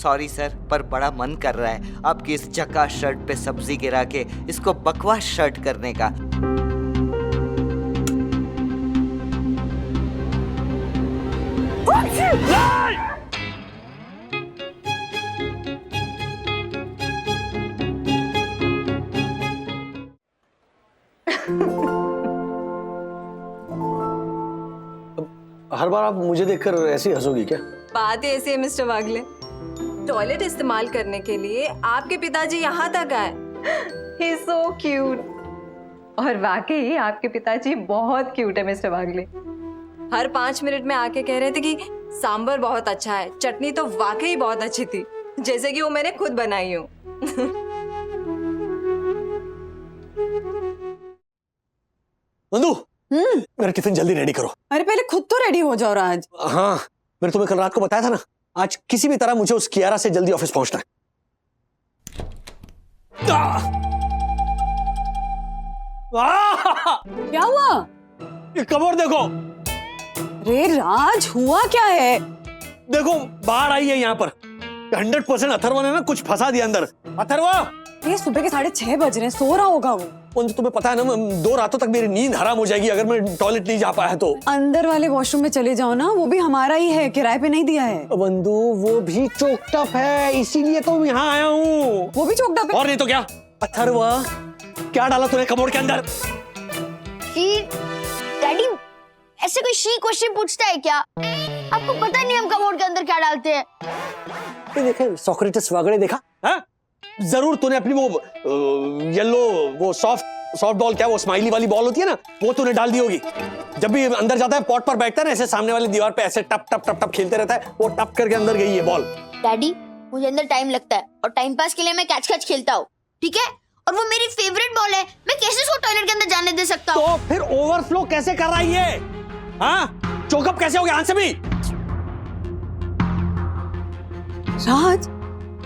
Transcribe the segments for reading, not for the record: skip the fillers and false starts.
Sorry sir, पर बड़ा मन कर रहा है आपकी इस झकास शर्ट पे सब्जी गिरा के इसको बकवास शर्ट करने का। हर बार आप मुझे देखकर ऐसे हंसोगी क्या? बात ही ऐसी है मिस्टर वागले, टॉयलेट इस्तेमाल करने के लिए आपके पिताजी यहाँ तक आए। He is so cute। और वाकई आपके पिताजी बहुत क्यूट है मिस्टर वागले। हर 5 मिनट में आके कह रहे थे कि सांबर बहुत अच्छा है, चटनी तो वाकई बहुत अच्छी थी, जैसे कि वो मैंने खुद बनाई हो। नंदू, मेरा टिफिन जल्दी रेडी करो। अरे पहले खुद तो रेडी हो जाओ राज। हाँ, मैंने तुम्हें कल रात को बताया था ना, आज किसी भी तरह मुझे उस कियारा से जल्दी ऑफिस पहुंचना है। क्या हुआ? ये कमोड देखो। अरे राज, हुआ क्या है? देखो बाढ़ आई है यहाँ पर। 100% अथर्वा ने ना कुछ फंसा दिया अंदर। अथर्वा, ये सुबह के 6:30 बज रहे हैं, सो रहा होगा वो। तुम्हें पता है ना, 2 रातों तक मेरी नींद हराम हो जाएगी अगर मैं टॉयलेट नहीं जा पाया तो। अंदर वाले वॉशरूम में चले जाओ ना, वो भी हमारा ही है, किराए पे नहीं दिया है। बंधु, वो भी चोकटप है, इसीलिए तो यहाँ आया हूँ। वो भी चोकटप है? और नहीं तो क्या। अथर्वा, क्या डाला तूने कमोड के अंदर? डैडी, ऐसे कोई शी क्वेश्चन पूछता है क्या? आपको पता नहीं हम कमोड के अंदर क्या डालते हैं? देखे सोक्रेटिस वगैरह देखा है? जरूर तूने अपनी वो येलो, वो सॉफ्ट बॉल, क्या वो स्माइली वाली बॉल होती है ना, वो तूने डाल दी होगी। जब भी अंदर जाता है पॉट पर बैठता है ना, ऐसे सामने वाली दीवार पे ऐसे टप टप टप टप खेलते रहता है, वो टप करके अंदर गई है बॉल। डैडी, मुझे अंदर टाइम लगता है और टाइम पास के लिए मैं कैच कैच खेलता हूँ, ठीक है? और वो मेरी फेवरेट बॉल है, मैं कैसे उसको टॉयलेट के अंदर जाने दे सकता हूँ? तो फिर ओवरफ्लो कैसे कर रहा है ये? हाँ, चोकअप कैसे हो गया? आंसर भी। राज,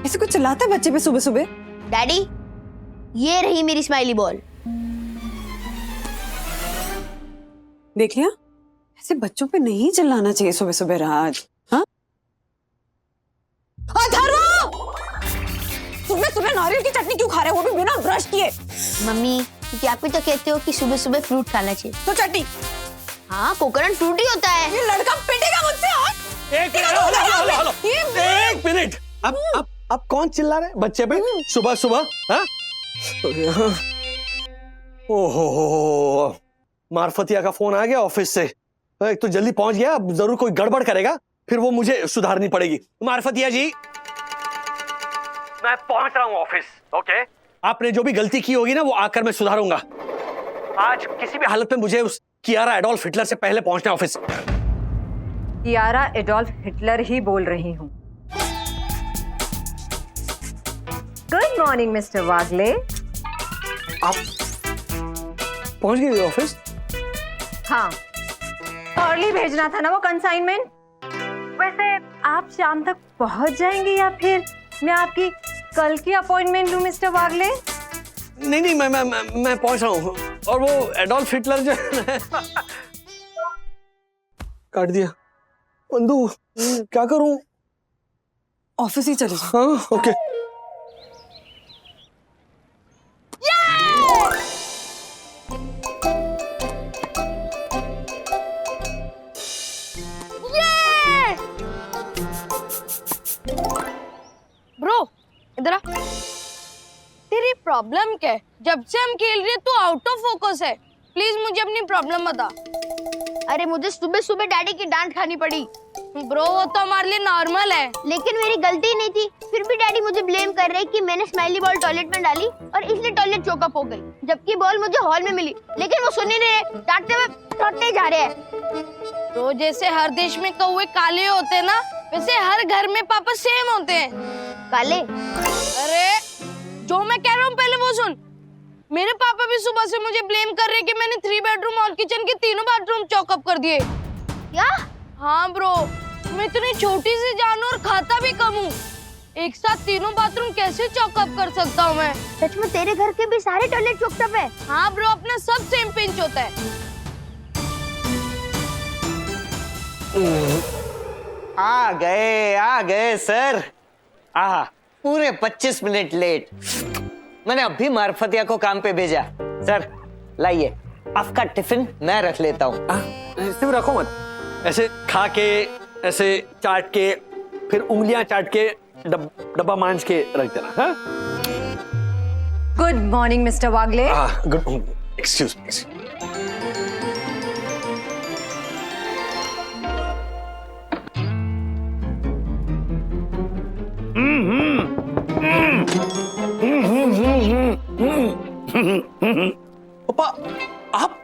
ऐसे कुछ चिल्लाता है बच्चे पे सुबह सुबह? डैडी, ये रही मेरी स्माइली बॉल। देख लिया, ऐसे बच्चों पे नहीं चिल्लाना चाहिए सुबह सुबह राज। हाँ, अथर्वा, सुबह सुबह नारियल की चटनी क्यों खा रहे हो, वो भी बिना ब्रश किए? मम्मी, क्योंकि आप भी तो कहते हो कि सुबह सुबह फ्रूट खाना चाहिए। तो चटनी? हाँ, कोकोनट फ्रूट ही होता है। ये लड़का पिटेगा मुझसे। एक मिनट, अब कौन चिल्ला रहे बच्चे पे सुबह सुबह? हाँ? ओहो, मार्फतिया का फोन आ गया ऑफिस से। एक तो जल्दी पहुंच गया, अब जरूर कोई गड़बड़ करेगा, फिर वो मुझे सुधारनी पड़ेगी। मार्फतिया जी, मैं पहुंच रहा हूं ऑफिस। ओके, आपने जो भी गलती की होगी ना, वो आकर मैं सुधारूंगा। आज किसी भी हालत में मुझे उस कियारा एडोल्फ हिटलर से पहले पहुंचना ऑफिस। कियारा एडोल्फ हिटलर ही बोल रही हूँ। गुड मॉर्निंग मिस्टर वागले। आप पहुंच गए ऑफिस? हाँ, अर्ली भेजना था ना वो कंसाइनमेंट। वैसे आप शाम तक पहुंच जाएंगे या फिर मैं आपकी कल की अपॉइंटमेंट लूं मिस्टर वागले? नहीं, मैं पहुंच रहा हूँ। और वो एडोल्फ हिटलर जो है काट दिया। बंधु, क्या करूं? ऑफिस ही चले जाओ। हाँ, ओके। ब्रो, इधर आ। तेरी प्रॉब्लम क्या है? जब से हम खेल रहे हैं तू आउट ऑफ फोकस है। प्लीज मुझे अपनी प्रॉब्लम बता। अरे मुझे सुबह सुबह डैडी की डांट खानी पड़ी। ब्रो, वो तो हमारे लिए नॉर्मल है। लेकिन मेरी गलती नहीं थी, फिर भी डैडी मुझे ब्लेम कर रहे कि मैंने स्माइली बॉल टॉयलेट में डाली और इसलिए टॉयलेट चोकअप हो गई, जबकि बॉल मुझे हॉल में मिली। लेकिन वो सुन ही नहीं रहे, डांटते जा रहे हैं। तो जैसे हर देश में कौवे काले होते हैं ना, वैसे हर घर में पापा सेम होते हैं। काले? अरे जो मैं कह रहा हूँ पहले वो सुन। मेरे पापा भी सुबह से मुझे ब्लेम कर रहे कि मैंने 3 बेडरूम और किचन के तीनों बाथरूम चॉकअप कर दिए। क्या? हाँ ब्रो, मैं इतनी छोटी सी जानवर खाता भी कम हूँ, एक साथ तीनों बाथरूम कैसे चॉकअप कर सकता हूँ मैं? सच में तेरे घर के भी सारे टॉयलेट चॉकअप है? हाँ ब्रो, अपना सब सेम पिंच होता है। आ गए सर। आहा, पूरे 25 मिनट लेट। मैंने अभी मार्फतिया को काम पे भेजा। सर लाइए, आपका टिफिन मैं रख लेता हूँ। सिर्फ रखो मत, ऐसे खा के, ऐसे चाट के, फिर उंगलियां चाट के डब्बा मांझ के रख देना। हाँ? Good morning mister Wagle. Good, excuse me. पापा, आप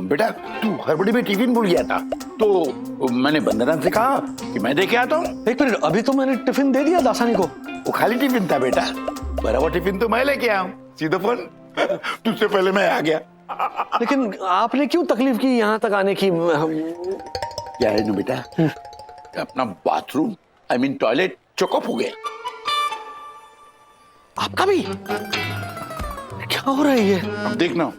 बेटा तू हड़बड़ी में टिफिन भूल गया था, तो मैंने वंदना से कहा कि मैं दे के आता हूँ। एक मिनट, अभी तो मैंने टिफिन दे दिया दासानी को। वो खाली टिफिन था बेटा, बराबर टिफिन तो मैं लेके आया हूँ। सीधा फोन, तुझसे पहले मैं आ गया। लेकिन आपने क्यों तकलीफ की यहाँ तक आने की? क्या है ना बेटा, अपना बाथरूम आई मीन टॉयलेट चौकअप हो गया। आपका भी? क्या हो रहा है ये? अब देखना,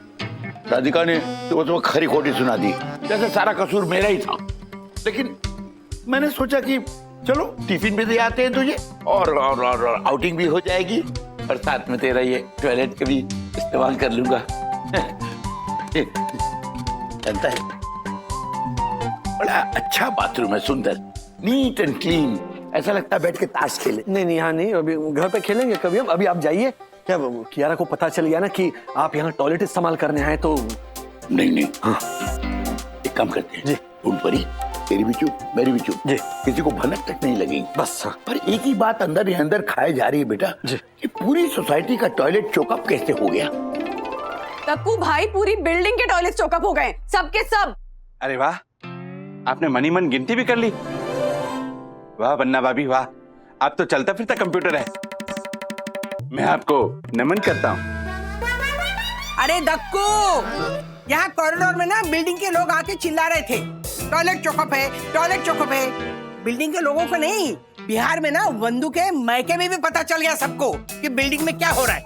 राधिका ने तो खरी खोटी सुना दी, जैसे सारा कसूर मेरा ही था। लेकिन मैंने सोचा कि चलो टिफिन भी दे आते हैं तुझे, और आउटिंग भी हो जाएगी, और साथ में तेरा ये टॉयलेट का भी इस्तेमाल कर लूंगा। जानता है, बड़ा अच्छा बाथरूम है, सुंदर, नीट एंड क्लीन, ऐसा लगता है बैठ के ताश खेले। नहीं, यहाँ नहीं, अभी घर पे खेलेंगे कभी हम। अभी आप जाइए। क्या कियारा को पता चल गया ना कि आप यहाँ टॉयलेट इस्तेमाल करने आए तो? नहीं, हाँ, एक काम करते हैं जी, उन पर ही तेरी भी चुप, मेरी भी चुप जी, किसी को भनक तक नहीं लगेगी बस। हाँ। पर एक ही बात अंदर ही अंदर खाए जा रही है बेटा जी, कि पूरी सोसाइटी का टॉयलेट चौकअप कैसे हो गया? तक्कू भाई, पूरी बिल्डिंग के टॉयलेट चौकअप हो गए, सबके सब। अरे वाह, आपने मनी मन गिनती भी कर ली। वाह बन्ना भाभी वाह, आप तो चलता फिरता कंप्यूटर है। मैं आपको नमन करता हूँ। अरे दक्कू, यहाँ कॉरिडोर में ना बिल्डिंग के लोग आके चिल्ला रहे थे, टॉयलेट चौकअप है, टॉयलेट चौकअप है। बिल्डिंग के लोगों को नहीं, बिहार में ना वंदू के मायके में भी पता चल गया सबको कि बिल्डिंग में क्या हो रहा है।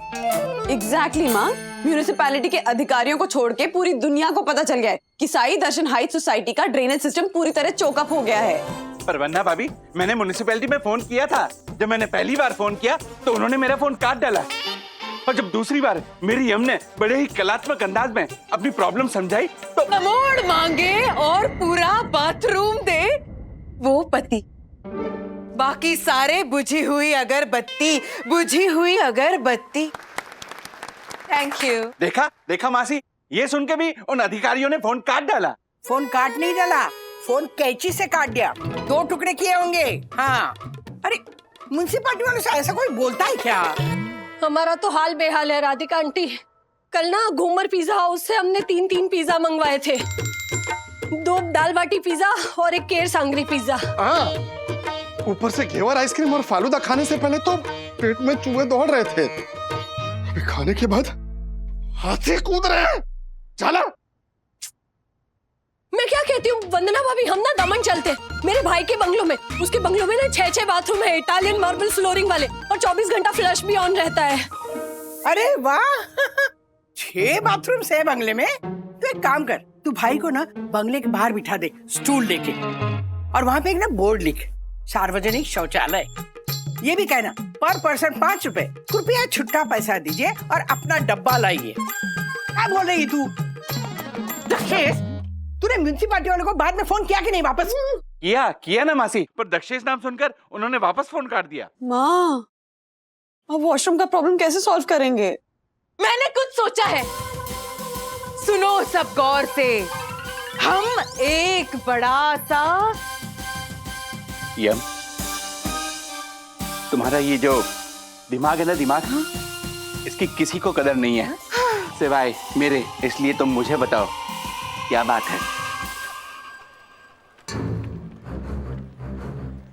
एग्जैक्टली माँ, म्यूनिसिपैलिटी के अधिकारियों को छोड़ के पूरी दुनिया को पता चल गया है कि साई दर्शन हाइट सोसाइटी का ड्रेनेज सिस्टम पूरी तरह चौकअप हो गया है। पर वन्ना भाभी, मैंने म्युनिसिपैलिटी में फोन किया था। जब मैंने पहली बार फोन किया तो उन्होंने मेरा फोन काट डाला, और जब दूसरी बार मेरी यम ने बड़े ही कलात्मक अंदाज में अपनी प्रॉब्लम समझाई तो अवार्ड मांगे और पूरा बाथरूम दे वो पति, बाकी सारे बुझी हुई अगरबत्ती, बुझी हुई अगरबत्ती। Thank you. देखा मासी, ये सुन के भी उन अधिकारियों ने फोन काट डाला। फोन काट नहीं डाला, फोन कैंची से काट दिया, 2 टुकड़े किए होंगे। हाँ, अरे म्युनिसिपैलिटी वालों से ऐसा कोई बोलता है क्या? हमारा तो हाल बेहाल है राधिका आंटी। कल ना घूमर पिज्जा हाउस से हमने 3 पिज्जा मंगवाए थे, 2 दाल बाटी पिज्जा और 1 केर सांगरी पिज्जा। ऊपर से घेवर आइसक्रीम और फालूदा खाने से पहले तो पेट में चूहे दौड़ रहे थे, अभी खाने के बाद हाथी कूद रहे हैं। चला, मैं क्या कहती हूँ वंदना भाभी, हम ना दमन चलते मेरे भाई के बंगलों में। उसके बंगलों में ना 6 बाथरूम है, इटालियन मार्बल फ्लोरिंग वाले, और 24 घंटा फ्लश भी ऑन रहता है। अरे वाह, 6 बाथरूम है बंगले में। तो एक काम कर, तू भाई को ना बंगले के बाहर बिठा दे स्टूल लेके, और वहाँ पे एक ना बोर्ड लिख, सार्वजनिक शौचालय। ये भी कहना पर पर्सन 5 रुपए, कृपया छुट्टा पैसा दीजिए और अपना डब्बा लाइए। क्या बोल रही तू? तूने म्युनिसिपैलिटी वालों को बाद में फोन किया कि नहीं वापस? किया ना मासी, पर दक्षेश नाम सुनकर उन्होंने वापस फोन काट दिया। माँ, अब वॉशरूम का प्रॉब्लम कैसे सॉल्व करेंगे? मैंने कुछ सोचा है, सुनो सब गौर से। हम एक बड़ा सा यम, तुम्हारा ये जो दिमाग है ना, दिमाग, इसकी किसी को कदर नहीं है सिवाय मेरे, इसलिए तुम मुझे बताओ क्या बात है।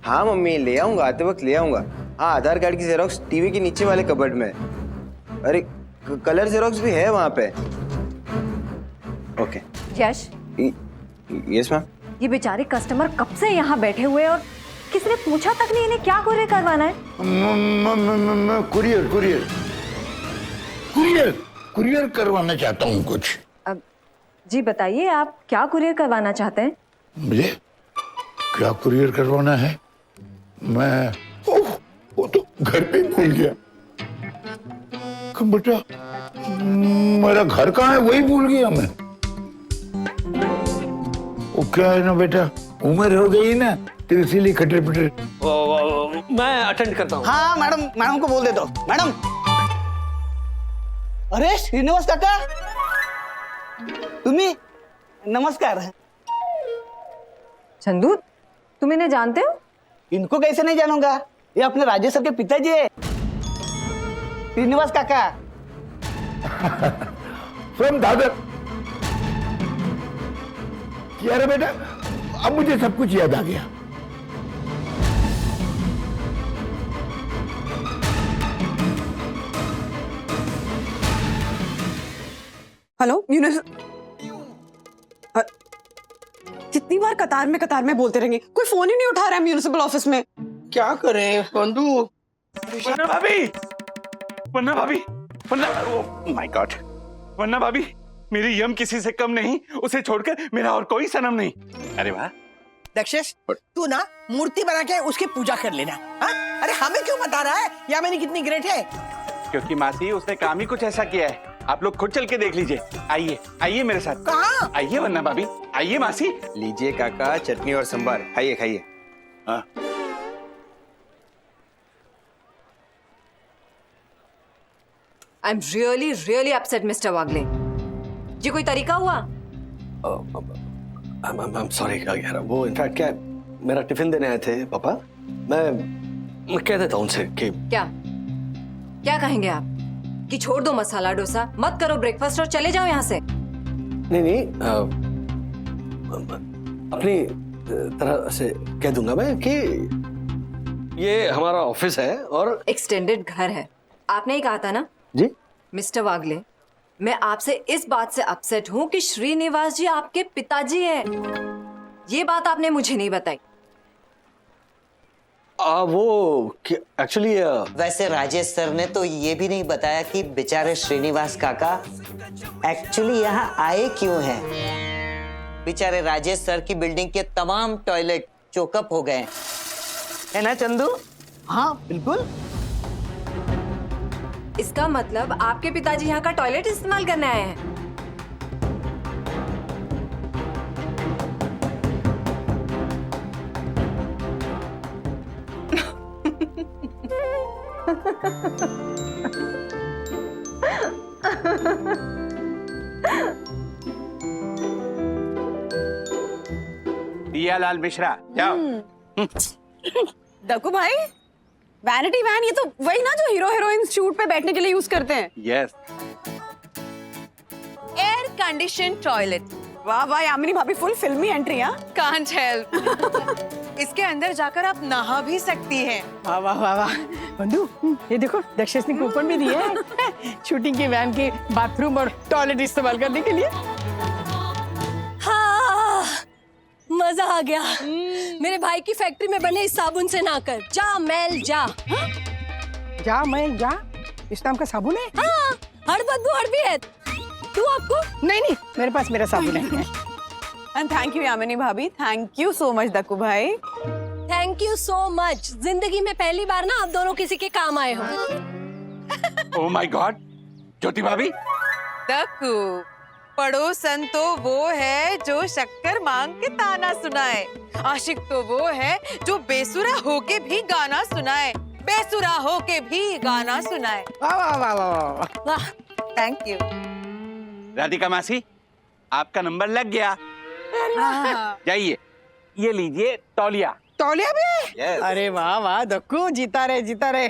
हाँ मम्मी, ले आऊंगा, आते वक्त ले आऊंगा। हाँ, आधार कार्ड की जेरोक्स टीवी के नीचे वाले कबर्ड में। अरे कलर जेरोक्स भी है वहाँ पे। ओके। यश, यस मैम। ये बेचारे कस्टमर कब से यहाँ बैठे हुए और किसी ने पूछा तक नहीं इन्हें क्या कुरियर करवाना है? कुरियर करवाना चाहता हूँ कुछ। अब जी बताइए, आप क्या कुरियर करवाना चाहते हैं? मुझे क्या कुरियर करवाना है? मैं वो तो मिल गया। बेटा मेरा घर कहाँ है वही भूल गया मैं। वो क्या है ना बेटा, उम्र हो गई ना तो इसीलिए खटर पटर। मैं अटेंड करता हूँ। हाँ मैडम, मैडम को बोल दे दो। मैडम, अरे श्रीनिवास काका, तुम्ही नमस्कार। चंदू, तुम इन्हें जानते हो? इनको कैसे नहीं जानूंगा, ये अपने राजेश सर के पिताजी है, श्रीनिवास काका। फ्रॉम दादर। क्या रे बेटा, अब मुझे सब कुछ याद आ गया। हेलो कितनी बार कतार में बोलते रहेंगे, कोई फोन ही नहीं उठा रहा है म्यूनिसिपल ऑफिस में। क्या करे बंधु। वरना भाभी, वरना भाभी, वरना, ओह माय गॉड, वरना भाभी, मेरी यम किसी से कम नहीं, उसे छोड़कर मेरा और कोई सनम नहीं। अरे वाह दक्षेश, तू ना मूर्ति बना के उसकी पूजा कर लेना। हाँ? अरे हमें क्यों बता रहा है या मेरी कितनी ग्रेट है? क्योंकि मासी उसने काम ही कुछ ऐसा किया है, आप लोग खुद चल के देख लीजिए। आइए आइए मेरे साथ। कहाँ? आइए वरना भाभी, आइए मासी। लीजिए काका, चटनी और संभार खाइए खाइए। हाँ। I am really really upset mister Wagle. जी कोई तरीका हुआ? I'm sorry यार, वो इनफैक्ट क्या मेरा टिफिन देने आए थे पापा। मैं कह देता हूँ उनसे कि क्या क्या कहेंगे आप कि छोड़ दो मसाला डोसा, मत करो ब्रेकफास्ट और चले जाओ यहाँ से? नहीं, अपनी तरह से कह दूंगा मैं कि ये हमारा ऑफिस है और एक्सटेंडेड घर है। आपने ही कहा था ना जी मिस्टर वागले, मैं आपसे इस बात से अपसेट हूँ कि श्रीनिवास जी आपके पिताजी हैं। ये बात आपने मुझे नहीं बताई। वो एक्चुअली वैसे राजेश सर ने तो ये भी नहीं बताया कि बेचारे श्रीनिवास काका एक्चुअली यहाँ आए क्यों हैं। बेचारे राजेश सर की बिल्डिंग के तमाम टॉयलेट चोकअप हो गए है ना चंदू? हाँ बिल्कुल। इसका मतलब आपके पिताजी यहाँ का टॉयलेट इस्तेमाल करने आए हैं। दियालाल मिश्रा जाओ। दक्कू भाई, वैनिटी वैन ये तो वही ना जो हीरो हीरोइन शूट पे बैठने के लिए यूज करते हैं। यस। Air condition toilet. वाह वाह यामिनी भाभी, फुल फिल्मी एंट्री। हाँ, कांट हेल्प। इसके अंदर जाकर आप नहा भी सकती हैं। वाह वाह वाह वाह बंधु, ये देखो दक्षेश ने कूपन भी दिया है शूटिंग के वैन के बाथरूम और टॉयलेट इस्तेमाल करने के लिए। हाँ, मजा आ गया। मेरे भाई की फैक्ट्री में बने इस साबुन से नहाकर। जा मैल जा। हाँ? जा मैं जा, इस नाम का साबुन है? हाँ, हर बदबू हर भी है। तू आपको? नहीं, मेरे पास मेरा साबुन है। एंड थैंक यू यामिनी भाभी, thank you so much Dakku भाई। Thank you so much. जिंदगी में पहली बार ना आप दोनों किसी के काम आए हो। ओह माय गॉड, ज्योति भाभी। दक्कू, पड़ोसन तो वो है जो शक्कर मांग के ताना सुनाए, आशिक तो वो है जो बेसुरा होके भी गाना सुनाए, बेसुरा होके भी गाना सुनाए। वाह वाह वाह वाह वाह। Thank you. राधिका मासी, आपका नंबर लग गया। जाइए, ये लीजिए तौलिया। तौलिया भी? अरे वाह वाह दक्कू, जीता रहे जीता रहे।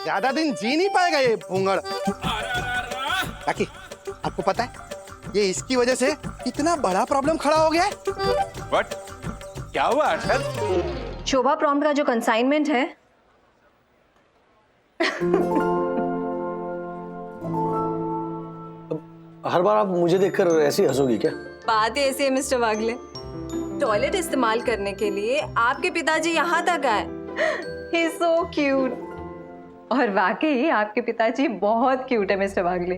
ज्यादा दिन जी नहीं पाएगा ये भूंगड़। ताकि आपको पता है ये इसकी वजह से इतना बड़ा प्रॉब्लम खड़ा हो गया है। व्हाट? क्या हुआ अरशद? शोभा प्रॉम्प्ट का जो कंसाइनमेंट है हर बार आप मुझे देखकर ऐसी हंसोगी क्या? बात ऐसी है मिस्टर वागले, टॉयलेट इस्तेमाल करने के लिए आपके पिताजी यहाँ तक आए। He is so cute। और वाकई आपके पिताजी बहुत क्यूट है मिस्टर वागले।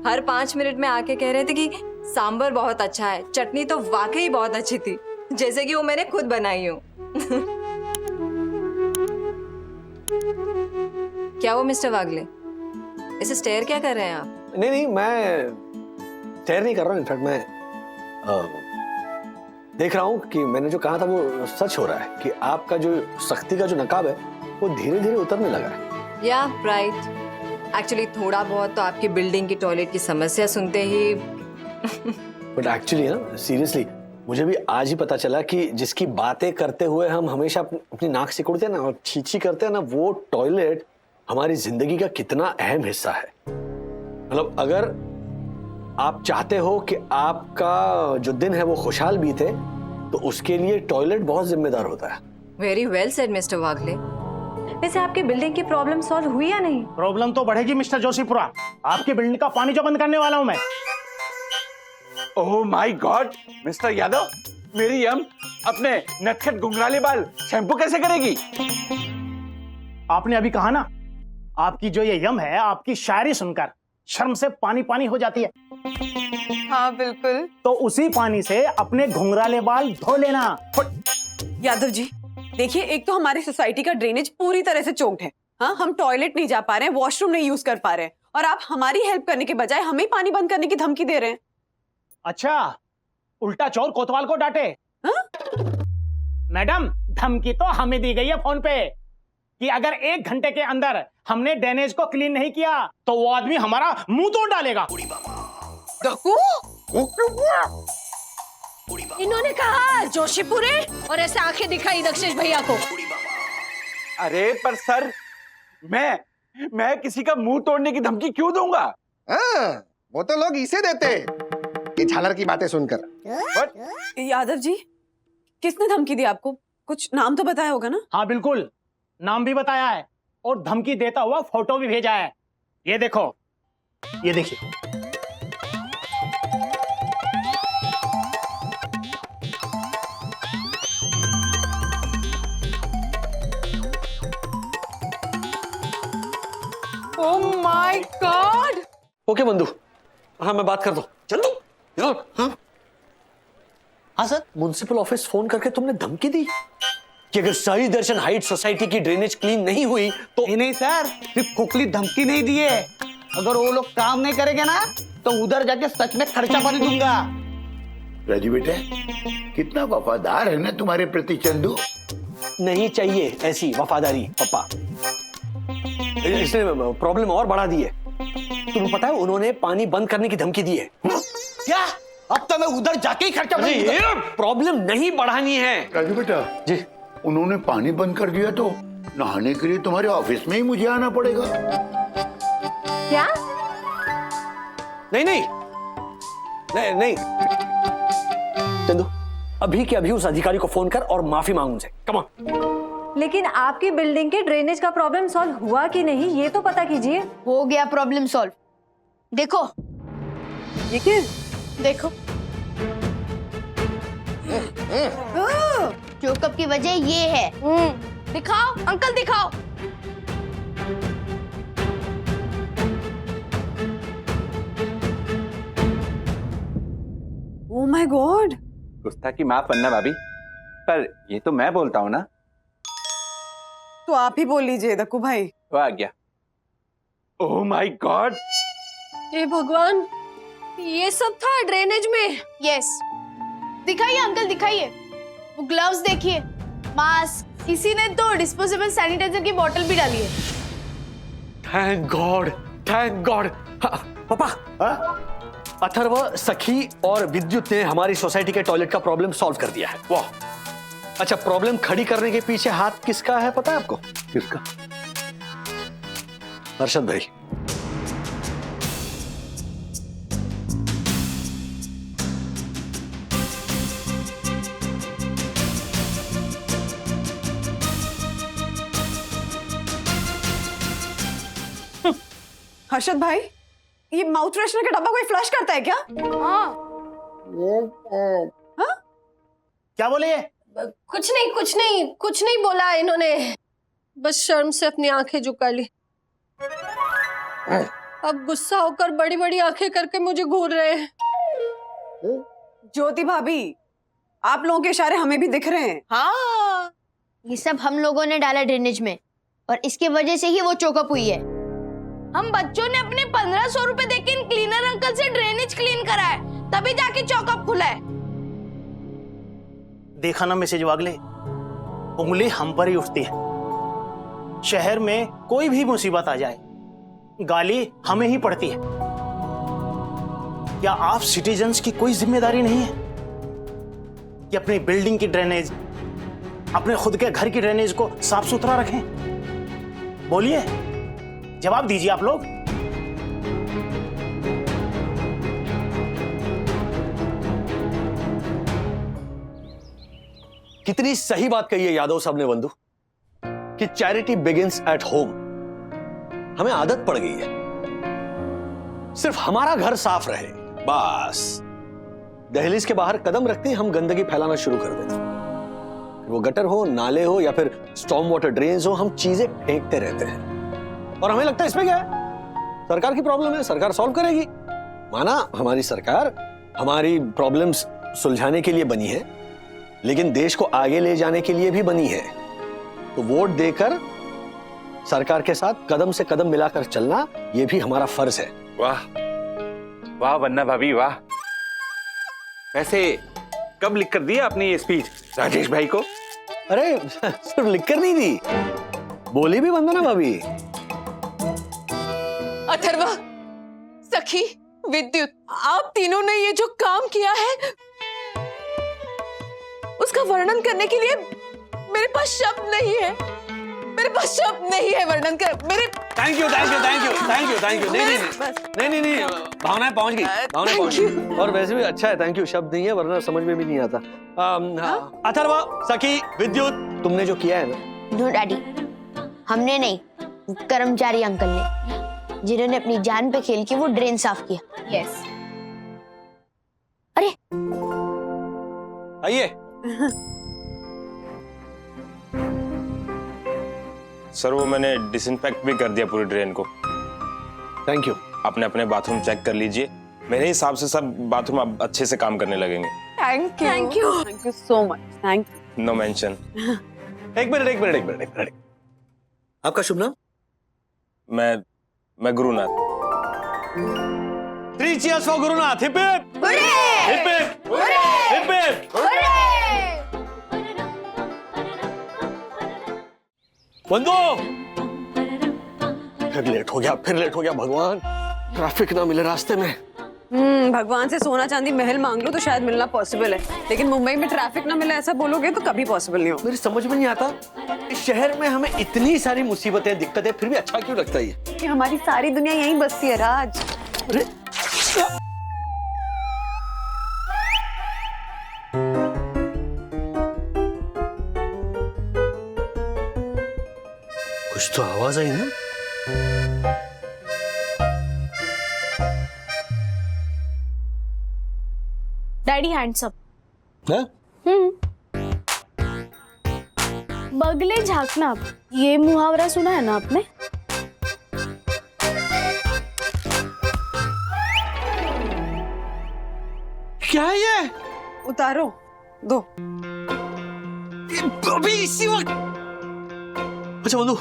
हर 5 मिनट में आके कह रहे थे कि सांबर बहुत अच्छा है, चटनी तो वाकई बहुत अच्छी थी, जैसे कि वो मैंने खुद बनाई हूँ। क्या वो मिस्टर वागले, इसे स्टेयर क्या कर रहे हैं आप? नहीं नहीं, मैं स्टेयर नहीं कर रहा हूँ। इनफैक्ट मैं देख रहा हूँ कि मैंने जो कहा था वो सच हो रहा है कि आपका जो सख्ती का जो नकाब है वो धीरे धीरे उतरने लगा है। या राइट, एक्चुअली थोड़ा बहुत तो आपकी बिल्डिंग की टॉयलेट की समस्या सुनते ही बट एक्चुअली ना, सीरियसली मुझे भी आज ही पता चला कि जिसकी बातें करते हुए हम हमेशा अपनी नाक सिकुड़ते हैं ना और छींची करते हैं ना, वो टॉयलेट हमारी जिंदगी का कितना अहम हिस्सा है। मतलब अगर आप चाहते हो कि आपका जो दिन है वो खुशहाल बीते, तो उसके लिए टॉयलेट बहुत जिम्मेदार होता है। वेरी वेल सेड मिस्टर वागले। वैसे आपकी बिल्डिंग की प्रॉब्लम सॉल्व हुई या नहीं? प्रॉब्लम तो बढ़ेगी मिस्टर जोशीपुरा। आपकी बिल्डिंग का पानी जो बंद करने वाला हूं मैं। Oh my God, mister Yadav, मेरी यम अपने नटखट घुंघराले बाल शैम्पू कैसे करेगी? आपने अभी कहा ना, आपकी जो ये यम है, आपकी शायरी सुनकर शर्म से पानी पानी हो जाती है। हाँ बिल्कुल। तो उसी पानी से अपने घुंघराले बाल धो लेना। यादव जी देखिए, एक तो हमारी सोसाइटी का ड्रेनेज पूरी तरह से चोक्ड है। हाँ, हम टॉयलेट नहीं जा पा रहे हैं, वॉशरूम नहीं यूज कर पा रहे हैं, और आप हमारी हेल्प करने के बजाय हमें पानी बंद करने की धमकी दे रहे हैं। अच्छा, उल्टा चोर कोतवाल को डांटे। मैडम, धमकी तो हमें दी गई है फोन पे कि अगर 1 घंटे के अंदर हमने ड्रेनेज को क्लीन नहीं किया तो वो आदमी हमारा मुंह तोड़ डालेगा। इन्होंने कहा जोशीपुरे, और ऐसे आंखें दिखाई दक्षेश भैया को। अरे पर सर, मैं किसी का मुंह तोड़ने की धमकी क्यों दूंगा? वो तो लोग इसे देते ये झालर की बातें सुनकर। यादव जी, किसने धमकी दी आपको? कुछ नाम तो बताया होगा ना? हाँ बिल्कुल, नाम भी बताया है और धमकी देता हुआ फोटो भी भेजा है। ये देखो, ये देखिए। Oh my God. ओके बंधु, हाँ मैं बात कर दो। चंदू, हाँ हाँ सर, म्युनिसिपल ऑफिस फोन करके तुमने धमकी दी कि अगर साई दर्शन हाइट सोसाइटी की ड्रेनेज क्लीन नहीं हुई तो? नहीं सर, सिर्फ खोखली धमकी नहीं दी है। अगर वो लोग काम नहीं करेंगे ना तो उधर जाके सच में खर्चा पानी दूंगा। राजू बेटे, कितना वफादार है ना तुम्हारे प्रति चंदू। नहीं चाहिए ऐसी वफादारी पापा, इसने प्रॉब्लम और बढ़ा दी है। तुम्हें पता है उन्होंने पानी बंद करने की धमकी दी है। क्या? अब तो मैं उधर जाके ही खर्चा प्रॉब्लम नहीं बढ़ानी है। राजू बेटा जी, उन्होंने पानी बंद कर दिया तो नहाने के लिए तुम्हारे ऑफिस में ही मुझे आना पड़ेगा। क्या? नहीं नहीं नहीं नहीं, चंदू अभी के अभी उस अधिकारी को फोन कर और माफी मांग उनसे। Come on. लेकिन आपकी बिल्डिंग के ड्रेनेज का प्रॉब्लम सॉल्व हुआ कि नहीं ये तो पता कीजिए। हो गया प्रॉब्लम सॉल्व। देखो, ये क्या? देखो चोकअप की वजह ये है। दिखाओ अंकल, दिखाओ। Oh my God. गुस्ताखी माफ करना भाभी, पर ये तो मैं बोलता हूँ ना। तो आप ही बोल लीजिए दक्कू भाई। वो आ गया। ओह माय गॉड, हे भगवान, ये सब था ड्रेनेज में। यस, दिखाइए अंकल, दिखाइए। वो ग्लव्स देखिए, मास्क, किसी ने तो डिस्पोजेबल सैनिटाइजर की बोतल भी डाली है। Thank God, thank God. पापा, अथर्व, सखी और विद्युत ने हमारी सोसाइटी के टॉयलेट का प्रॉब्लम सॉल्व कर दिया है। वाह। अच्छा, प्रॉब्लम खड़ी करने के पीछे हाथ किसका है पता है आपको? किसका? हर्षद भाई। हर्षद भाई, ये माउथ फ्रेशनर का डब्बा कोई फ्लश करता है क्या? हाँ। हाँ? क्या बोले ये? कुछ नहीं, कुछ नहीं, कुछ नहीं बोला इन्होंने, बस शर्म से अपनी आंखें झुका ली। अब गुस्सा होकर बड़ी बड़ी आंखें करके मुझे घूर रहे हैं। ज्योति भाभी, आप लोगों के इशारे हमें भी दिख रहे हैं। हाँ, ये सब हम लोगों ने डाला ड्रेनेज में। और इसकी वजह से ही वो चोकअप हुई है। हम बच्चों ने अपने 1500 रुपए देके इन क्लीनर अंकल से ड्रेनेज क्लीन करा है, तभी जाके चोकअप खुला है। देखा ना मिसेज वागले, उंगली हम पर ही उठती है। शहर में कोई भी मुसीबत आ जाए, गाली हमें ही पड़ती है। क्या आप सिटीजन्स की कोई जिम्मेदारी नहीं है कि अपनी बिल्डिंग की ड्रेनेज, अपने खुद के घर की ड्रेनेज को साफ सुथरा रखें? बोलिए, जवाब दीजिए आप लोग। कितनी सही बात कही है यादव साहब ने बंधु कि चैरिटी बिगिंस एट होम। हमें आदत पड़ गई है सिर्फ हमारा घर साफ रहे बस, दहलीज के बाहर कदम रखते ही हम गंदगी फैलाना शुरू कर देते। वो गटर हो, नाले हो या फिर स्टॉर्म वाटर ड्रेन्स हो, हम चीजें फेंकते रहते हैं और हमें लगता है इसमें क्या है, सरकार की प्रॉब्लम है, सरकार सॉल्व करेगी। माना हमारी सरकार हमारी प्रॉब्लम्स सुलझाने के लिए बनी है, लेकिन देश को आगे ले जाने के लिए भी बनी है। तो वोट देकर सरकार के साथ कदम से कदम मिलाकर चलना, यह भी हमारा फर्ज है। वाह वाह वन्ना भाभी वाह। वैसे कब लिख कर दिया आपने ये स्पीच राजेश भाई को? अरे सिर्फ लिखकर नहीं दी, बोली भी वंदना भाभी। अथर्वा, सखी, विद्युत, आप तीनों ने ये जो काम किया है उसका वर्णन करने के लिए मेरे पास शब्द नहीं है। मेरे पास शब्द नहीं है वर्णन कर मेरे। Thank you thank you thank you thank you thank you. नहीं भावनाएं पहुंच गई, भावनाएं पहुंच गई। और वैसे भी अच्छा है, थैंक यू शब्द नहीं है वरना समझ में भी नहीं आता। अथर्वा, सखी, विद्युत, तुमने जो किया है ना। नो डैडी, हमने नहीं, कर्मचारी अंकल ने, जिन्होंने अपनी जान पे खेल के वो ड्रेन साफ किया। यस। अरे आइए। सर वो मैंने डिसइंफेक्ट भी कर दिया पूरी ड्रेन को। Thank you. आपने अपने बाथरूम चेक कर लीजिए, मेरे हिसाब से सब बाथरूम अब अच्छे से काम करने लगेंगे। Thank you, thank you, thank you so much, thank you. No mention. एक मिनट। आपका शुभ नाम? मैं Gurunath. 3 cheers for Gurunath. Hip hip hip hip hip hip. बंदो, फिर लेट हो गया भगवान, ट्रैफिक ना मिले रास्ते में। भगवान से सोना चांदी महल मांग लो तो शायद मिलना पॉसिबल है, लेकिन मुंबई में ट्रैफिक ना मिले ऐसा बोलोगे तो कभी पॉसिबल नहीं हो। मेरी समझ में नहीं आता, इस शहर में हमें इतनी सारी मुसीबतें, दिक्कतें, फिर भी अच्छा क्यों लगता है? कि हमारी सारी दुनिया यहीं बसती है राज। अरे कुछ तो आवाज आई ना। Daddy handsome. बगले झांकना, ये मुहावरा सुना है ना आपने? क्या है ये? उतारो दो। अभी इसी वक्त। अच्छा बंधु,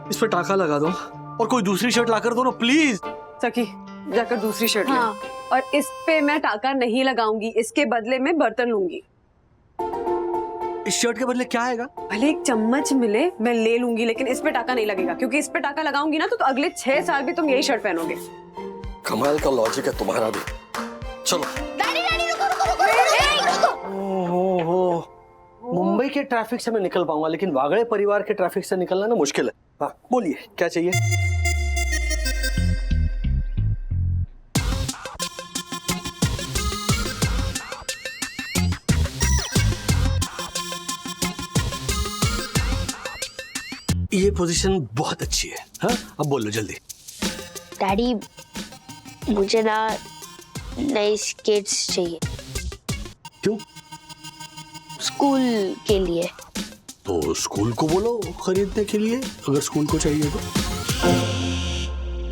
इस पे टाका लगा दो और कोई दूसरी शर्ट लाकर दो ना प्लीज। सखी, जाकर दूसरी शर्ट हाँ। ले। और इस पे मैं टाका नहीं लगाऊंगी, इसके बदले में बर्तन लूंगी। इस शर्ट के बदले क्या आएगा? भले एक चम्मच मिले मैं ले लूंगी, लेकिन इस पे टाका नहीं लगेगा, क्योंकि इस पे टाका लगाऊंगी ना तो अगले 6 साल भी तुम यही शर्ट पहनोगे। कमाल का लॉजिक है तुम्हारा भी। चलो। ओहो, मुंबई के ट्रैफिक से मैं निकल पाऊंगा, लेकिन वागड़े परिवार के ट्रैफिक से निकलना ना मुश्किल है। हाँ बोलिए, क्या चाहिए? ये पोजीशन बहुत अच्छी है। हाँ अब बोलो जल्दी। डैडी, मुझे ना नई स्केट्स चाहिए। क्यों? स्कूल के लिए। तो स्कूल को बोलो खरीदने के लिए, अगर स्कूल को चाहिए तो।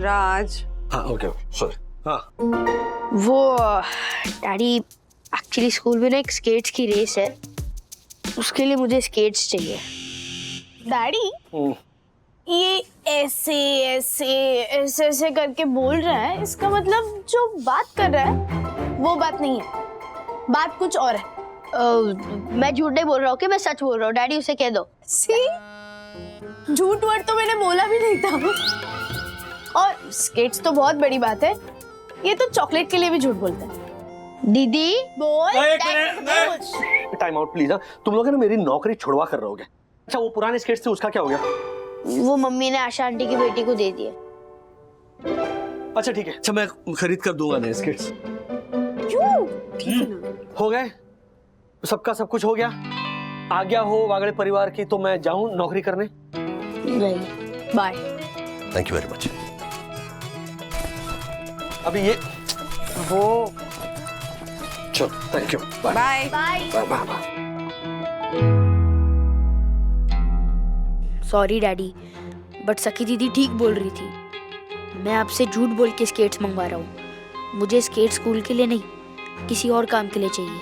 राज। हाँ ओके सॉरी। हाँ वो डैडी, एक्चुअली स्कूल में ना एक स्केट्स की रेस है, उसके लिए मुझे स्केट्स चाहिए। डैडी, ऐसे ऐसे ऐसे ऐसे करके बोल रहा है, इसका मतलब जो बात कर रहा है वो बात नहीं है, बात कुछ और है। मैं झूठ नहीं बोल रहा हूँ कि मैं सच बोल रहा हूँ, डैडी उसे कह दो। झूठ वर्ड तो मैंने बोला भी नहीं था। और स्केट्स तो बहुत बड़ी बात है, ये तो चॉकलेट के लिए भी झूठ बोलता है। दीदी बोल। Time out please. तुम लोग है ना मेरी नौकरी छुड़वा कर रहोगे। अच्छा वो पुराने स्केट्स थे उसका क्या हो गया? वो मम्मी ने आशा आंटी की बेटी को दे दिए। अच्छा ठीक है, अच्छा मैं खरीद कर दूंगा नए स्केट्स। क्यों? हो गए, सबका सब कुछ हो गया, आज्ञा हो वागड़े परिवार की तो मैं जाऊं नौकरी करने। Bye. Thank you very much. अभी ये वो चलो, thank you, bye bye bye bye bye. Sorry daddy, but सखी दीदी ठीक बोल रही थी। मैं आपसे झूठ बोल के स्केट्स मंगवा रहा हूँ। मुझे स्केट स्कूल के लिए नहीं, किसी और काम के लिए चाहिए।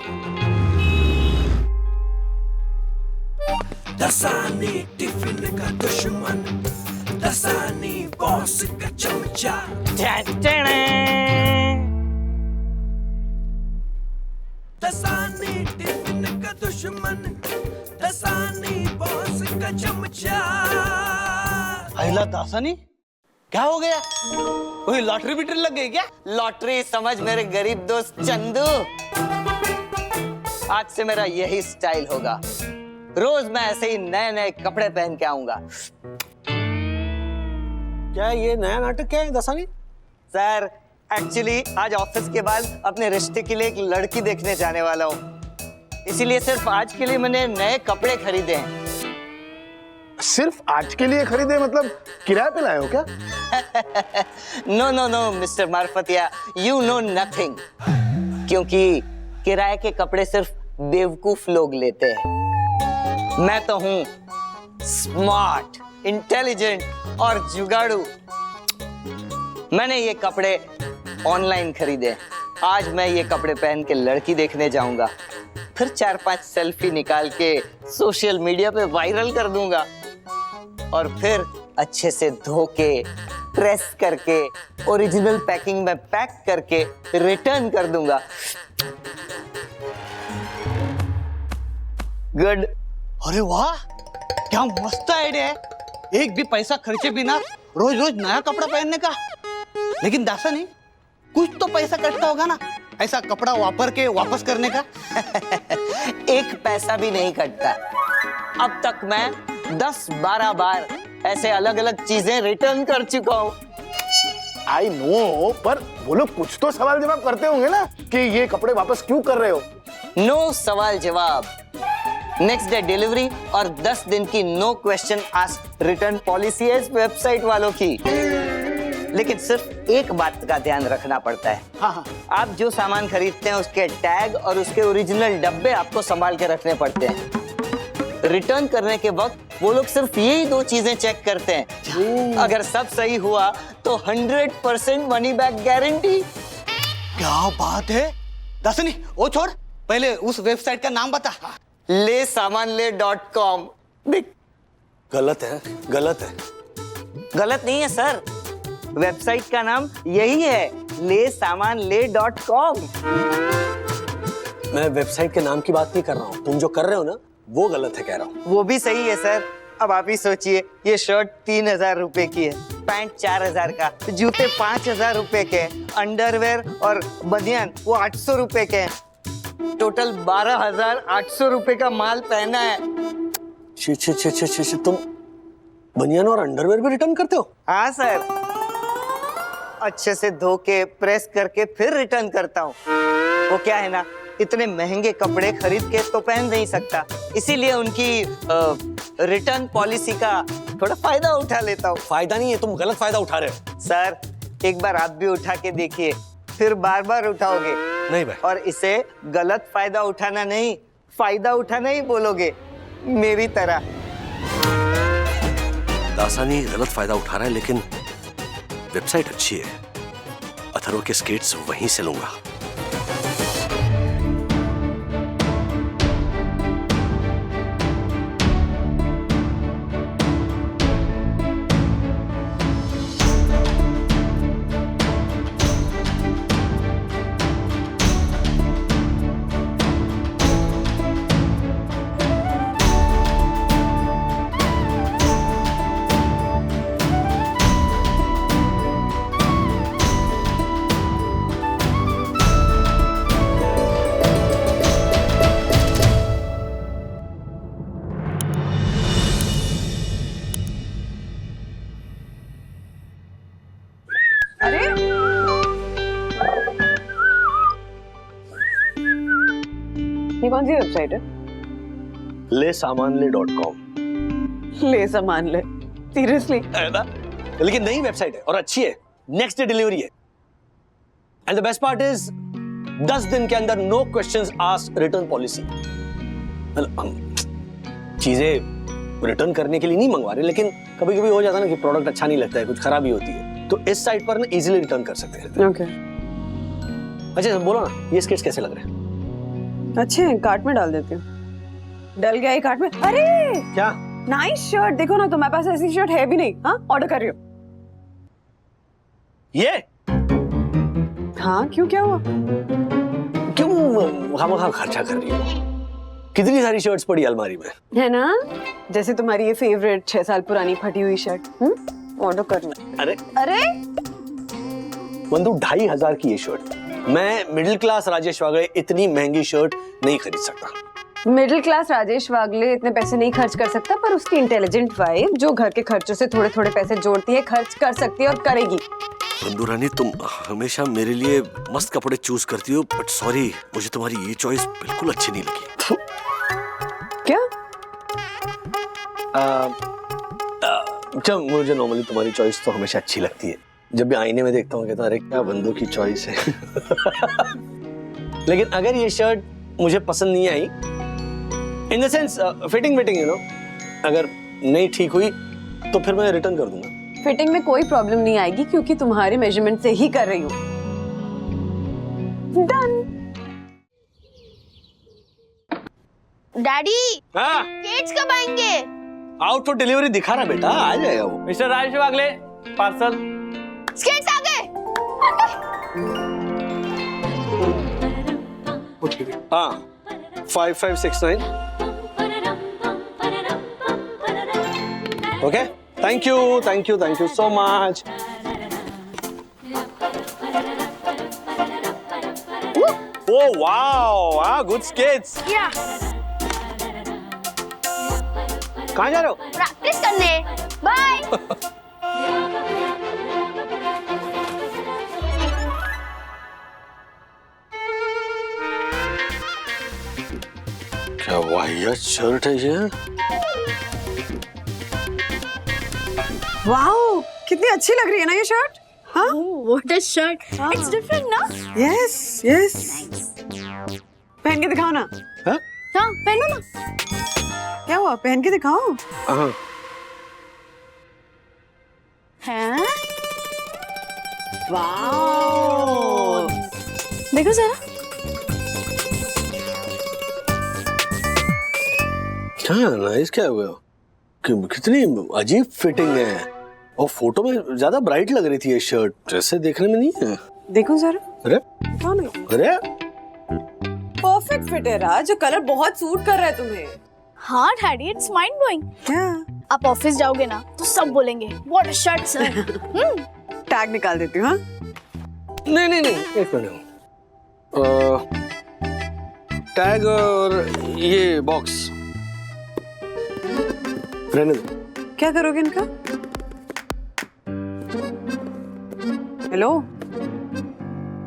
दसानी टिफिन का दुश्मन, दसानी बॉस का चमचा। दसानी टिफिन का दुश्मन, दसानी बॉस का चमचा। अहिला दासानी, क्या हो गया? कोई लॉटरी बिटरी लग गई क्या? लॉटरी समझ मेरे गरीब दोस्त चंदू। आज से मेरा यही स्टाइल होगा, रोज मैं ऐसे ही नए नए कपड़े पहन के आऊंगा। क्या ये नया नाटक क्या है दसानी? सर एक्चुअली आज ऑफिस के बाद अपने रिश्ते के लिए एक लड़की देखने जाने वाला हूँ, इसीलिए सिर्फ आज के लिए मैंने नए कपड़े खरीदे हैं। सिर्फ आज के लिए खरीदे मतलब किराए पे लाए हो क्या? No no no mister Marfatia, you know nothing. क्योंकि किराए के कपड़े सिर्फ बेवकूफ लोग लेते हैं। मैं तो हूं स्मार्ट, इंटेलिजेंट और जुगाड़ू। मैंने ये कपड़े ऑनलाइन खरीदे। आज मैं ये कपड़े पहन के लड़की देखने जाऊंगा, फिर 4-5 सेल्फी निकाल के सोशल मीडिया पे वायरल कर दूंगा और फिर अच्छे से धो के प्रेस करके ओरिजिनल पैकिंग में पैक करके रिटर्न कर दूंगा। गुड। अरे वाह, क्या मस्त आइडिया है। एक भी पैसा खर्चे बिना रोज रोज नया कपड़ा पहनने का। लेकिन दासानी, कुछ तो पैसा कटता होगा ना ऐसा कपड़ा वापर के वापस करने का? एक पैसा भी नहीं कटता। अब तक मैं 10-12 बार ऐसे अलग अलग चीजें रिटर्न कर चुका हूँ। आई नो, पर वो लोग कुछ तो सवाल जवाब करते होंगे ना कि ये कपड़े वापस क्यों कर रहे हो? नो सवाल जवाब, नेक्स्ट डे डिलीवरी और 10 दिन की no question asked return policy है इस वेबसाइट वालों की। लेकिन सिर्फ एक बात का ध्यान रखना पड़ता है। हाँ। आप जो सामान खरीदते हैं उसके टैग और उसके ओरिजिनल डब्बे आपको संभाल के रखने पड़ते हैं। रिटर्न करने के वक्त वो लोग सिर्फ यही 2 चीजें चेक करते हैं। अगर सब सही हुआ तो 100% मनी बैक गारंटी। क्या बात है दासानी, वो छोड़, पहले उस वेबसाइट का नाम बता। lesamanle.com। गलत है, गलत है। गलत नहीं है सर, वेबसाइट का नाम यही है, lesamanle.com। मैं वेबसाइट के नाम की बात नहीं कर रहा हूँ, तुम जो कर रहे हो ना वो गलत है कह रहा हूँ। वो भी सही है सर। अब आप ही सोचिए, ये शर्ट 3000 रुपए की है, पैंट 4000 का, जूते 5000 रुपए के, अंडरवेयर और बनियान वो 800 रुपए के हैं। टोटल 12800 रुपए का माल पहना है। तुम बनियान और अंडरवेयर भी रिटर्न करते हो? हाँ सर, अच्छे से धो के प्रेस करके फिर रिटर्न करता हूँ। वो क्या है ना, इतने महंगे कपड़े खरीद के तो पहन नहीं सकता, इसीलिए उनकी रिटर्न पॉलिसी का थोड़ा फायदा उठा लेता हूँ। फायदा नहीं है, तुम गलत फायदा उठा रहे हो। सर एक बार आप भी उठा के देखिए, फिर बार बार उठाओगे। नहीं भाई। और इसे गलत फायदा उठाना नहीं, फायदा उठाना ही बोलोगे, मेरी तरह। दासानी गलत फायदा उठा रहा है, लेकिन वेबसाइट अच्छी है। अथर्व के स्केट्स वहीं से लूंगा। कौन सी वेबसाइट है? lesamanle.com। ले सामान ले, सीरियसली? है ना? लेकिन नई वेबसाइट है और अच्छी है, नेक्स्ट डे डिलीवरी है। And the best part is 10 दिन के अंदर no questions asked return policy. हम चीजें रिटर्न करने के लिए नहीं मंगवा रहे, लेकिन कभी कभी हो जाता है ना कि प्रोडक्ट अच्छा नहीं लगता है, कुछ खराबी होती है, तो इस साइट पर ना इजीली रिटर्न कर सकते हैं। ओके। अच्छा बोलो ना, ये स्केट्स कैसे लग रहे हैं? अच्छे हैं, कार्ट में डाल देती हूँ। डल गया ये कार्ट में। अरे क्या? Nice shirt. देखो ना, तुम्हारे पास ऐसी शर्ट है भी नहीं। हाँ, ऑर्डर कर रही हो? ये? हाँ, क्यों, क्या हुआ? क्यों खामखा खर्चा कर रही हो? कितनी सारी शर्ट्स पड़ी अलमारी में, है ना? जैसे तुम्हारी ये फेवरेट 6 साल पुरानी फटी हुई शर्ट। ऑर्डर करना। अरे अरे बंधु 2500 की ये शर्ट, मैं मिडिल क्लास राजेश वागले इतनी महंगी शर्ट नहीं खरीद सकता। मिडिल क्लास राजेश वागले इतने पैसे नहीं खर्च कर सकता, पर उसकी इंटेलिजेंट वाइफ जो घर के खर्चों से थोड़े थोड़े पैसे जोड़ती है, खर्च कर सकती है और करेगी। बंधु रानी, तुम हमेशा मेरे लिए मस्त कपड़े चूज करती हो, बट सॉरी, मुझे तुम्हारी ये चॉइस बिल्कुल अच्छी नहीं लगी। क्या? जब मुझे नॉर्मली तुम्हारी चॉइस तो हमेशा अच्छी लगती है, जब भी आईने में देखता हूँ कहता हूँ अरे क्या बंधु की चॉइस है। लेकिन अगर ये शर्ट मुझे पसंद नहीं आई, in the sense fitting you know, अगर नहीं ठीक हुई तो फिर मैं रिटर्न कर दूंगा। फिटिंग में कोई प्रॉब्लम नहीं आएगी, क्योंकि तुम्हारे मेजरमेंट से ही कर रही हूँ। डन। डैडी, हाँ? स्केट्स कब आएंगे? आउट फॉर डिलीवरी दिखा रहा बेटा, आ जाएगा वो। मिस्टर राजेश वागले, पार्सल। स्केट्स आ गए। हाँ, 5569। Okay, thank you so much. Oh wow, good skates। कहाँ जा रहे हो? प्रैक्टिस करने। बाय। क्या वाहियात शर्ट है ये? वाओ, कितनी अच्छी लग रही है ना ये शर्ट। हाँ? What a shirt! It's different, ना? Yes, yes. पहन के दिखाओ ना। हाँ? हाँ, पहनो ना। क्या हुआ? पहन के दिखाओ। हाँ। हैं? वाओ। देखो जरा। क्या नाइस, क्या हुआ? कितनी अजीब फिटिंग है, और फोटो में ज्यादा ब्राइट लग रही थी ये शर्ट, जैसे देखने में नहीं है। देखो जरा। अरे कौन है? अरे परफेक्ट फिट है राज, जो कलर बहुत सूट कर रहा है तुम्हें। हाँ डैडी, इट्स माइंड ब्लोइंग। क्या? आप ऑफिस जाओगे ना तो सब बोलेंगे what a shirt sir. Tag निकाल देती हूँ। हाँ? नहीं, एक मिनट। टैग और ये बॉक्स रहने दो। क्या करोगे इनका? हेलो,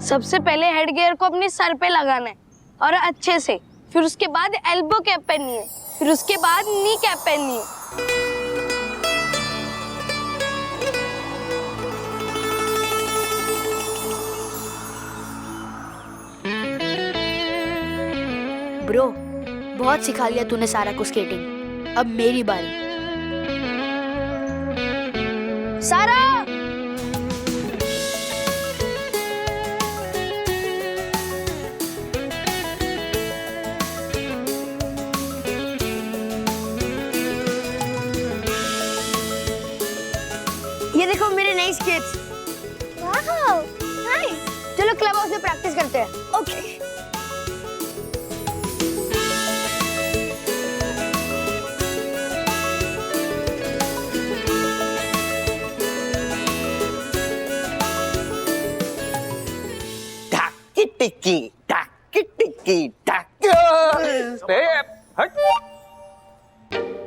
सबसे पहले हेड गियर को अपने सर पे लगाना है और अच्छे से, फिर उसके बाद एल्बो कैप पहननी है, फिर उसके बाद नी कैप पहननी है। ब्रो, बहुत सिखा लिया तूने सारा को स्केटिंग, अब मेरी बारी। सारा, ये देखो मेरे नए स्केट्स। Wow, nice. चलो क्लब हाउस में प्रैक्टिस करते हैं। ओके।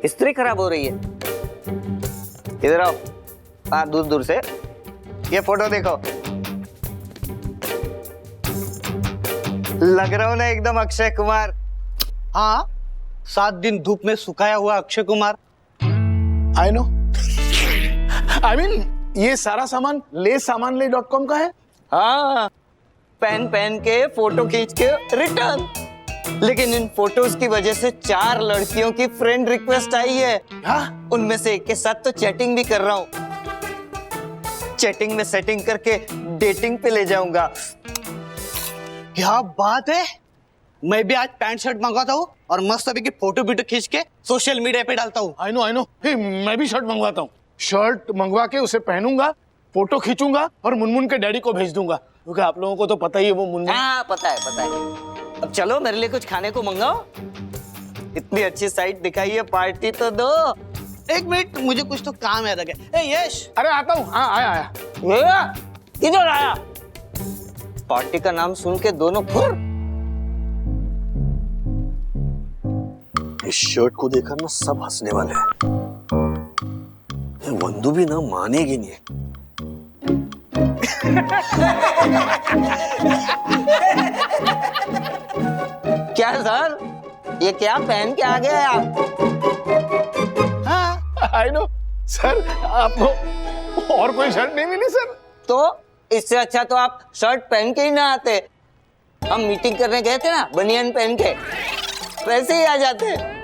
इस्त्री खराब हो रही है। इधर आओ। हाँ, दूर से ये फोटो देखो। लग रहा हूं ना एकदम अक्षय कुमार। हाँ, 7 दिन धूप में सुखाया हुआ अक्षय कुमार। आई नो। आई मीन ये सारा सामान samanle.com का है। हाँ, पहन के फोटो खींच के रिटर्न। लेकिन इन फोटोज की वजह से 4 लड़कियों की फ्रेंड रिक्वेस्ट आई है। हाँ? उनमें से एक के साथ तो चैटिंग भी कर रहा हूँ। चैटिंग में सेटिंग करके डेटिंग पे ले जाऊंगा। क्या बात है, मैं भी आज पैंट शर्ट मंगवाता हूँ और मस्त अभी की फोटो वीडियो खींच के सोशल मीडिया पे डालता हूँ। I know. मैं भी शर्ट मंगवाता हूँ। शर्ट मंगवा के उसे पहनूंगा, फोटो खींचूंगा और मुनमुन के डैडी को भेज दूंगा, क्योंकि आप लोगों को तो पता ही है वो मुनमुन। हाँ, पता है। अब चलो मेरे लिए कुछ खाने को मंगाओ। इतनी अच्छी साइट दिखाई है, पार्टी तो दो। 1 मिनट, मुझे कुछ तो काम याद आ गया। ए यश, अरे आता हूँ। हाँ, आया। किधर आया? पार्टी का नाम सुन के दोनों फुर। इस शर्ट को देखकर ना सब हंसने वाले हैं। ये वंदू भी ना मानेगी नहीं। क्या सर, ये क्या पहन के आ गए आप? हाँ, आई नो सर, आपको और कोई शर्ट नहीं मिली सर? तो इससे अच्छा तो आप शर्ट पहन के ही ना आते। हम मीटिंग करने गए थे ना बनियान पहन के, वैसे ही आ जाते।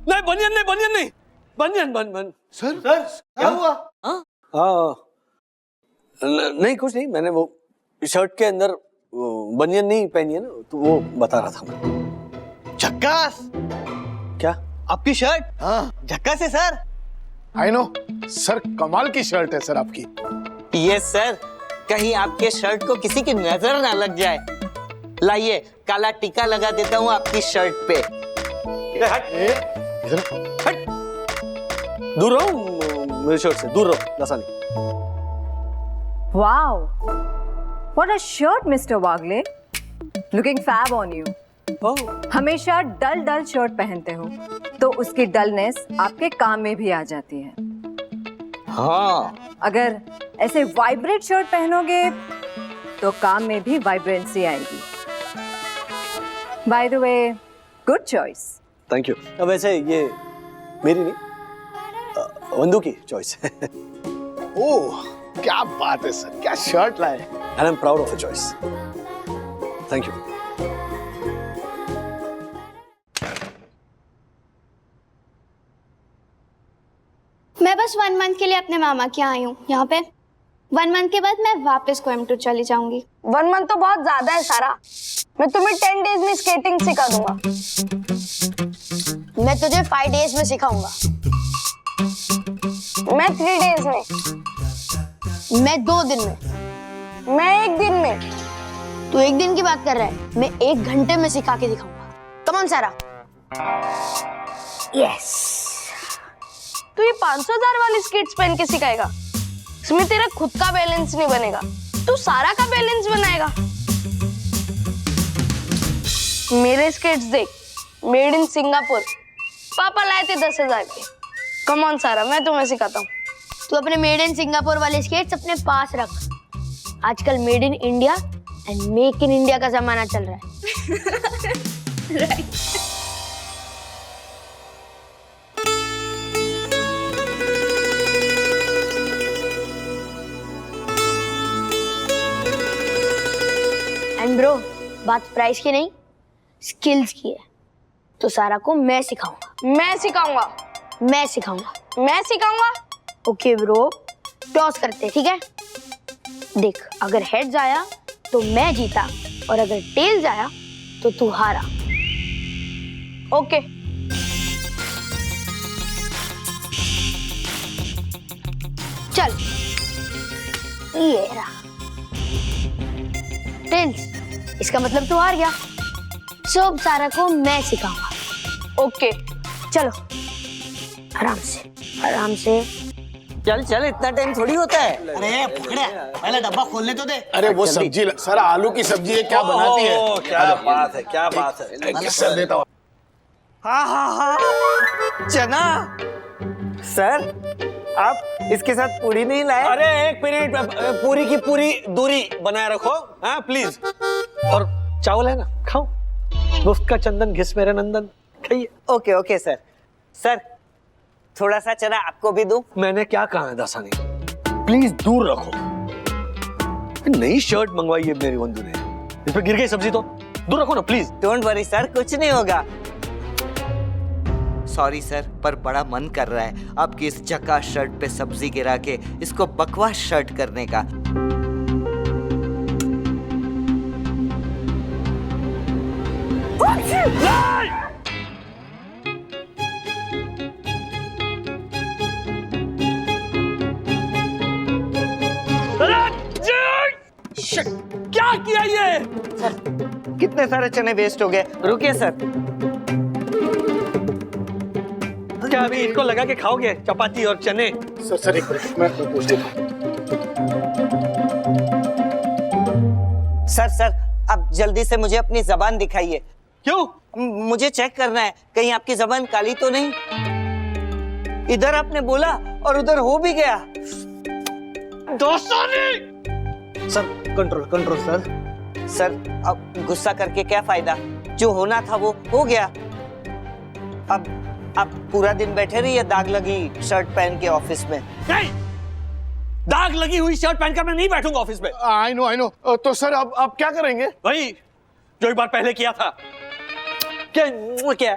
नहीं, बनियान नहीं। सर क्या हुआ? हाँ, नहीं कुछ नहीं, मैंने वो शर्ट के अंदर बनियान नहीं पहनी है ना, तो वो बता रहा था मैं। झक्कास। क्या? आपकी शर्ट? हाँ, झक्कास है सर। आई नो सर, कमाल की शर्ट है सर आपकी। यस सर, कहीं आपके शर्ट को किसी की नजर ना लग जाए। लाइए, काला टीका लगा देता हूँ आपकी शर्ट पे। हट, दूर रहो मेरे शर्ट से, दूर रहो लसानी। Wow, what a shirt, Mr. Wagle. Looking fab on you. हमेशा डल शर्ट पहनते हो, तो उसकी डलनेस आपके काम में भी आ जाती है। हाँ, अगर ऐसे वाइब्रेट शर्ट पहनोगे, तो काम में भी वाइब्रेंसी आएगी। By the way, good choice. Thank you. अब वैसे ये मेरी नहीं, वंदू की चॉइस है। ओह, क्या बात है सर, क्या शर्ट लाए। And I am proud of the choice. Thank you. मैं बस 1 मंथ के लिए अपने मामा के यहाँ आई हूँ। यहाँ पे 1 मंथ के बाद मैं वापस कोयम्बटूर चली जाऊंगी। 1 मंथ तो बहुत ज्यादा है सारा। मैं तुम्हें 10 डेज में स्केटिंग सिखा दूंगा। मैं तुझे 5 डेज में सिखाऊंगा। मैं 3 डेज में। मैं 2 दिन में। मैं 1 दिन में। तू 1 दिन की बात कर रहा है, मैं 1 घंटे में सिखा के दिखाऊंगा। कम ऑन सारा। यस। तू ये 500,000 वाली स्केट्स पहन के सिखाएगा? इसमें तेरा खुद का बैलेंस नहीं बनेगा, तू सारा का बैलेंस बनाएगा। मेरे स्केट्स देख, मेड इन सिंगापुर। पापा लाए थे 10,000 के। कम ऑन सारा, मैं तुम्हें सिखाता हूँ। तू अपने मेड इन सिंगापुर वाले स्केट्स अपने पास रख। आजकल made in India and make in India का जमाना चल रहा है। राइट। एंड ब्रो, बात प्राइस की नहीं, स्किल्स की है। तो सारा को मैं सिखाऊंगा। मैं सिखाऊंगा। मैं सिखाऊंगा। मैं सिखाऊंगा। ओके ब्रो, टॉस करते, ठीक है? देख, अगर हेड्स आया तो मैं जीता और अगर टेल्स आया तो तू हारा। ओके। चल, ये रहा टेल्स। इसका मतलब तू हार गया। सब सारा को मैं सिखाऊंगा। ओके, चलो आराम से, आराम से। चल चल, इतना टाइम थोड़ी होता है। अरे पकड़े, पहले डब्बा खोलने तो दे। अरे वो सब्जी सर, आलू की सब्जी है, क्या बनाती है? क्या बात है, क्या बात है। सर देता हूँ। हाँ हाँ हाँ, चना। सर, आप इसके साथ पूरी नहीं लाए? अरे एक मिनट, पूरी की पूरी दूरी बनाए रखो, हाँ प्लीज। और चावल है ना, खाओ। दोस्त का चंदन घिस मेरे नंदन, खाइए। Okay okay sir. सर थोड़ा सा चना आपको भी दूं? मैंने क्या कहा है दासानी, प्लीज दूर रखो। नई शर्ट मंगवाई है मेरी बंधु ने, इस पे गिर गई सब्जी तो दूर रखो ना प्लीज। डोंट वरी सर, कुछ नहीं होगा। सॉरी सर, पर बड़ा मन कर रहा है आपकी इस झकास शर्ट पे सब्जी गिरा के इसको बकवास शर्ट करने का। क्या किया ये? सर कितने सारे चने वेस्ट हो गए। रुकिए सर। क्या अभी इनको लगा के खाओगे चपाती और चने? सर एक मिनट, मैं पूछ देता हूँ। सर अब जल्दी से मुझे अपनी जबान दिखाइए। क्यों? मुझे चेक करना है कहीं आपकी जबान काली तो नहीं। इधर आपने बोला और उधर हो भी गया। Sir control control sir. Sir अब गुस्सा करके क्या फायदा, जो होना था वो हो गया। अब आप पूरा दिन बैठे रहिए दाग लगी शर्ट पहन के ऑफिस में। नहीं, दाग लगी हुई शर्ट पहनकर मैं नहीं बैठूंगा ऑफिस में। I know. तो सर अब आप क्या करेंगे? वही जो एक बार पहले किया था। क्या ये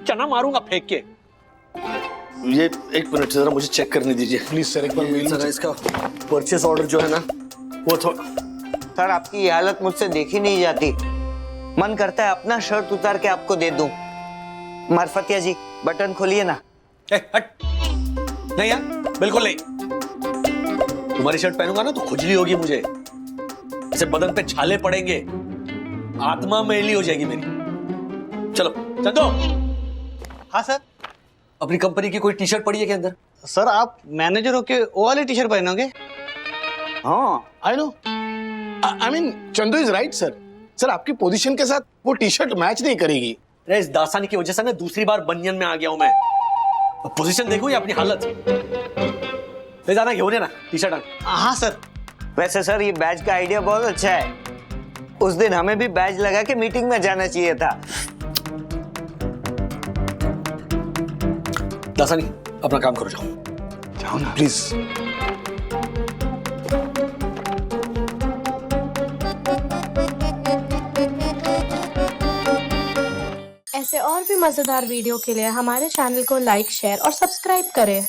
चना मारूंगा फेंक के। ये एक मिनट जरा मुझे चेक करने दीजिए प्लीज सर, एक बार मेल जरा इसका परचेस ऑर्डर जो है ना वो थोड़ा। सर आपकी ये हालत मुझसे देखी नहीं जाती। मन करता है अपना शर्ट उतार के आपको दे दूं। मार्फतिया जी बटन खोलिए ना। हट। नहीं यार, बिल्कुल नहीं। तुम्हारी शर्ट पहनूंगा ना तो खुजली होगी मुझे, इसे बदन पे छाले पड़ेंगे, आत्मा मैली हो जाएगी मेरी। चलो चंदो। हाँ सर। अपनी कंपनी की कोई टी शर्ट पड़ी है क्या अंदर? सर आप मैनेजर होके वो वाली टी शर्ट पहनोगे? हाँ I know. I mean Chandu is right sir. Sir आपकी पोजीशन के साथ वो टी शर्ट मैच नहीं करेगी। इस दासानी की वजह से ना दूसरी बार बनियन में आ गया हूं मैं। पोजीशन देखो या अपनी हालत। ले जाना, घेऊन ये ना टी शर्ट। हाँ सर। वैसे सर ये बैज का आइडिया बहुत अच्छा है। उस दिन हमें भी बैज लगा के मीटिंग में जाना चाहिए था। दासानी अपना काम करो, जाओ ना प्लीज। ऐसे और भी मजेदार वीडियो के लिए हमारे चैनल को लाइक, शेयर और सब्सक्राइब करें।